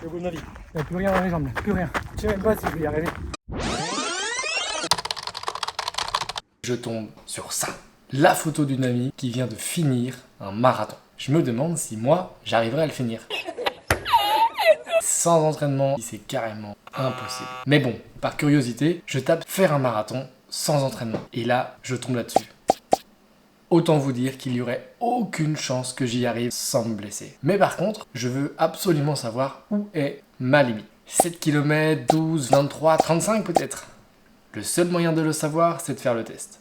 Le bout de ma vie. Il n'y a plus rien dans les jambes, plus rien. Je sais même pas si je vais y arriver. Je tombe sur ça. La photo d'une amie qui vient de finir un marathon. Je me demande si moi, j'arriverai à le finir. Sans entraînement, c'est carrément impossible. Mais bon, par curiosité, je tape faire un marathon sans entraînement. Et là, je tombe là-dessus. Autant vous dire qu'il n'y aurait aucune chance que j'y arrive sans me blesser. Mais par contre, je veux absolument savoir où est ma limite. 7 km, 12, 23, 35 peut-être. Le seul moyen de le savoir, c'est de faire le test.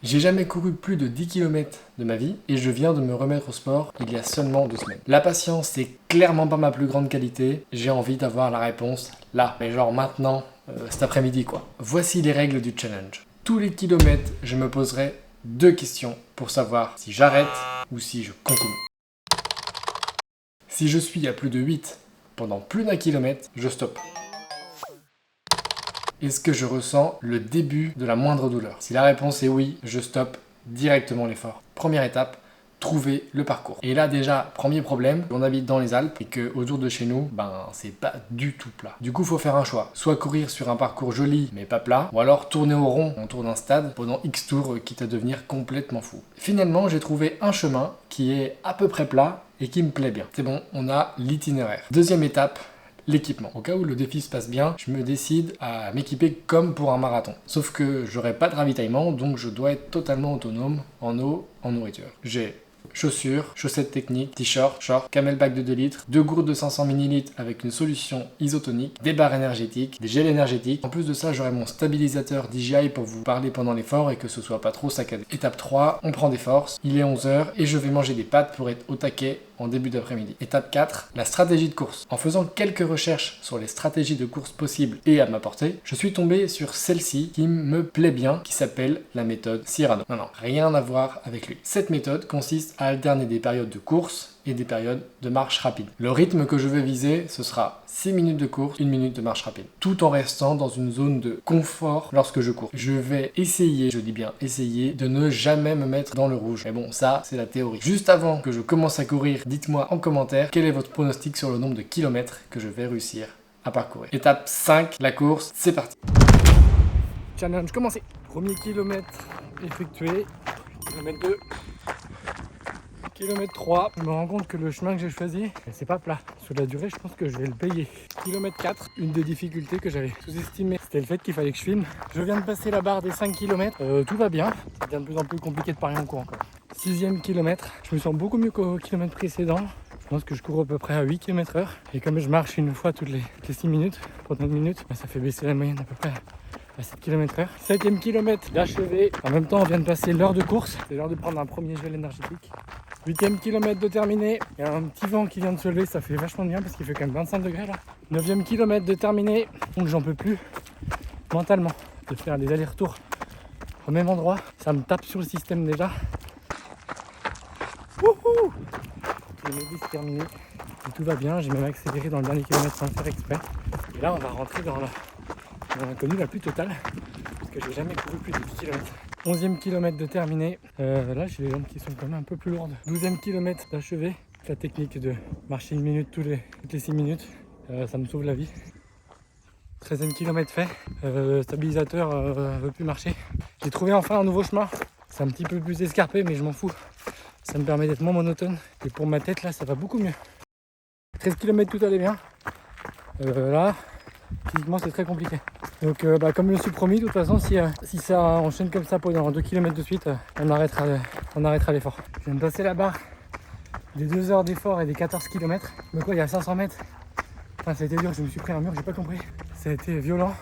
J'ai jamais couru plus de 10 km de ma vie et je viens de me remettre au sport il y a seulement 2 semaines. La patience, c'est clairement pas ma plus grande qualité. J'ai envie d'avoir la réponse là, mais genre maintenant, cet après-midi quoi. Voici les règles du challenge. Tous les kilomètres, je me poserai 2 questions pour savoir si j'arrête ou si je continue. Si je suis à plus de 8 pendant plus d'un kilomètre, je stoppe. Est-ce que je ressens le début de la moindre douleur? Si la réponse est oui, je stoppe directement l'effort. Première étape, trouver le parcours. Et là déjà, premier problème, on habite dans les Alpes et que autour de chez nous, c'est pas du tout plat. Du coup, faut faire un choix. Soit courir sur un parcours joli mais pas plat, ou alors tourner au rond autour d'un stade pendant X tours, quitte à devenir complètement fou. Finalement, j'ai trouvé un chemin qui est à peu près plat et qui me plaît bien. C'est bon, on a l'itinéraire. Deuxième étape, l'équipement. Au cas où le défi se passe bien, je me décide à m'équiper comme pour un marathon. Sauf que j'aurai pas de ravitaillement, donc je dois être totalement autonome en eau, en nourriture. J'ai chaussures, chaussettes techniques, t-shirt, short, camelback de 2 litres, 2 gourdes de 500 ml avec une solution isotonique, des barres énergétiques, des gels énergétiques. En plus de ça, j'aurai mon stabilisateur DJI pour vous parler pendant l'effort et que ce soit pas trop saccadé. Étape 3, on prend des forces. Il est 11h et je vais manger des pâtes pour être au taquet en début d'après-midi. Étape 4, la stratégie de course. En faisant quelques recherches sur les stratégies de course possibles et à ma portée, je suis tombé sur celle-ci qui me plaît bien, qui s'appelle la méthode Cyrano. Non, rien à voir avec lui. Cette méthode consiste à alterner des périodes de course et des périodes de marche rapide. Le rythme que je veux viser, ce sera 6 minutes de course, 1 minute de marche rapide, tout en restant dans une zone de confort lorsque je cours. Je vais essayer, je dis bien essayer, de ne jamais me mettre dans le rouge. Mais bon, ça, c'est la théorie. Juste avant que je commence à courir, dites-moi en commentaire quel est votre pronostic sur le nombre de kilomètres que je vais réussir à parcourir. Étape 5, la course, c'est parti. Challenge commencé. Premier kilomètre effectué. Kilomètre 2. Kilomètre 3, je me rends compte que le chemin que j'ai choisi, c'est pas plat. Sur la durée, je pense que je vais le payer. Kilomètre 4, une des difficultés que j'avais sous-estimé, c'était le fait qu'il fallait que je filme. Je viens de passer la barre des 5 km, tout va bien. Ça devient de plus en plus compliqué de parier en cours encore. 6e kilomètre, je me sens beaucoup mieux qu'au kilomètre précédent. Je pense que je cours à peu près à 8 km/h. Et comme je marche une fois toutes les 6 minutes, pendant 1 minute, ça fait baisser la moyenne à peu près à 7 km/h. 7e kilomètre d'achevé. En même temps, on vient de passer l'heure de course. C'est l'heure de prendre un premier gel énergétique. 8e kilomètre de terminé. Il y a un petit vent qui vient de se lever, ça fait vachement bien parce qu'il fait quand même 25 degrés là. 9e kilomètre de terminé. Donc j'en peux plus mentalement de faire des allers-retours au même endroit. Ça me tape sur le système déjà. Wouhou! Kilomètre 10 terminé. Et tout va bien, j'ai même accéléré dans le dernier kilomètre sans faire exprès. Et là on va rentrer dans l'inconnu la plus totale. Parce que j'ai jamais couru plus de 10 km. 11e kilomètre de terminé. Là j'ai les jambes qui sont quand même un peu plus lourdes. 12e kilomètre d'achevé. La technique de marcher 1 minute toutes les 6 minutes, ça me sauve la vie. 13e kilomètre fait. Stabilisateur veut plus marcher. J'ai trouvé enfin un nouveau chemin. C'est un petit peu plus escarpé mais je m'en fous. Ça me permet d'être moins monotone. Et pour ma tête là ça va beaucoup mieux. 13 km tout allait bien. Là physiquement c'est très compliqué. Donc comme je me suis promis, de toute façon si ça enchaîne comme ça pendant 2 km de suite, on arrêtera l'effort. Je viens de passer la barre des 2 heures d'effort et des 14 km. Donc il y a 500 mètres. Enfin ça a été dur, je me suis pris un mur, j'ai pas compris. Ça a été violent.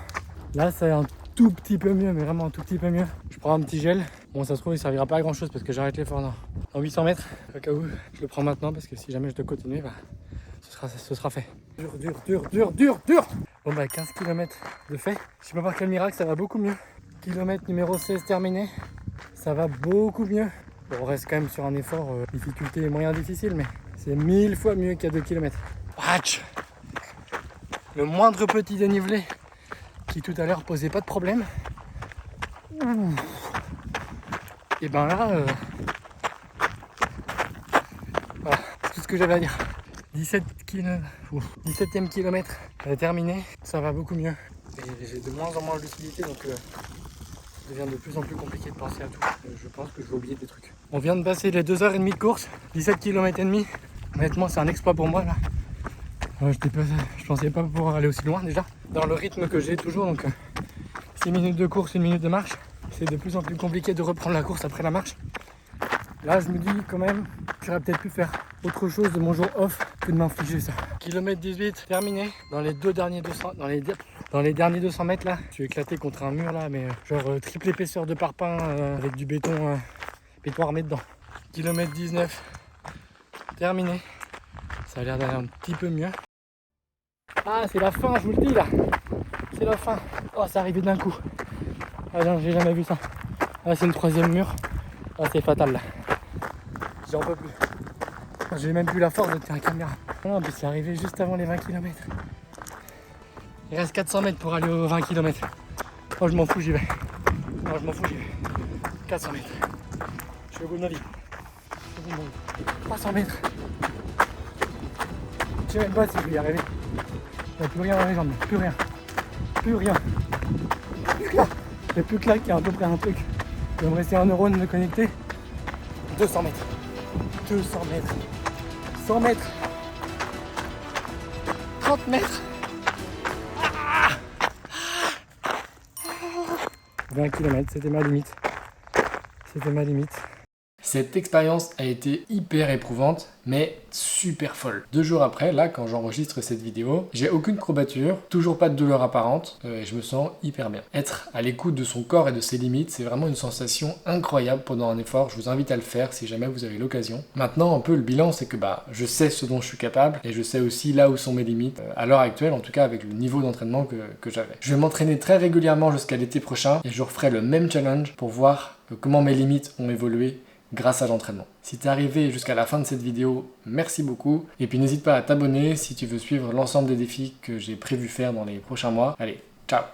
Là c'est un tout petit peu mieux, mais vraiment un tout petit peu mieux. Je prends un petit gel. Bon ça se trouve il servira pas à grand chose parce que j'arrête l'effort dans 800 mètres. Au cas où je le prends maintenant parce que si jamais je dois continuer, ce sera fait. Dur. Bon 15 km de fait. Je sais pas par quel miracle, ça va beaucoup mieux. Kilomètre numéro 16 terminé. Ça va beaucoup mieux. Bon, on reste quand même sur un effort difficulté moyen difficile, mais c'est 1000 fois mieux qu'il y a 2 km. Watch. Le moindre petit dénivelé qui tout à l'heure posait pas de problème. Et ben là, voilà, c'est tout ce que j'avais à dire. 17e kilomètre terminé, ça va beaucoup mieux. Et j'ai de moins en moins de lucidité, donc ça devient de plus en plus compliqué de penser à tout. Je pense que je vais oublier des trucs. On vient de passer les 2h30 de course, 17 km et demi. Honnêtement, c'est un exploit pour moi là. Je pensais pas pouvoir aller aussi loin déjà. Dans le rythme que j'ai toujours, donc 6 minutes de course, 1 minute de marche. C'est de plus en plus compliqué de reprendre la course après la marche. Là, je me dis quand même que j'aurais peut-être pu faire autre chose de mon jour off que de m'infliger ça. Kilomètre 18, terminé. Dans les derniers 200 mètres là, je suis éclaté contre un mur là, mais genre triple épaisseur de parpaing avec du béton armé dedans. Kilomètre 19, terminé. Ça a l'air d'aller un petit peu mieux. Ah, c'est la fin, je vous le dis là. C'est la fin. Oh, c'est arrivé d'un coup. Ah non, j'ai jamais vu ça. Ah, c'est le 3e mur. Ah, c'est fatal là. J'en peux plus. J'ai même plus la force de tenir la caméra. Non, mais c'est arrivé juste avant les 20 km. Il reste 400 mètres pour aller aux 20 km. Oh, je m'en fous, j'y vais. Non, je m'en fous, j'y vais. 400 mètres. Je suis au bout de ma vie. 300 mètres. Je sais même pas si je vais y arriver. Il n'y a plus rien dans les jambes, plus rien. Plus rien. Plus que là. Il n'y a plus que là qu'il y a à peu près un truc. Il va me rester un neurone de connecter. 200 mètres. 200 mètres. 100 mètres. 30 mètres. 20 km, c'était ma limite. C'était ma limite. Cette expérience a été hyper éprouvante, mais super folle. 2 jours après, là, quand j'enregistre cette vidéo, j'ai aucune courbature, toujours pas de douleur apparente, et je me sens hyper bien. Être à l'écoute de son corps et de ses limites, c'est vraiment une sensation incroyable pendant un effort. Je vous invite à le faire si jamais vous avez l'occasion. Maintenant, un peu le bilan, c'est que je sais ce dont je suis capable, et je sais aussi là où sont mes limites, à l'heure actuelle, en tout cas avec le niveau d'entraînement que j'avais. Je vais m'entraîner très régulièrement jusqu'à l'été prochain, et je referai le même challenge pour voir comment mes limites ont évolué grâce à l'entraînement. Si t'es arrivé jusqu'à la fin de cette vidéo, merci beaucoup. Et puis n'hésite pas à t'abonner si tu veux suivre l'ensemble des défis que j'ai prévu faire dans les prochains mois. Allez, ciao!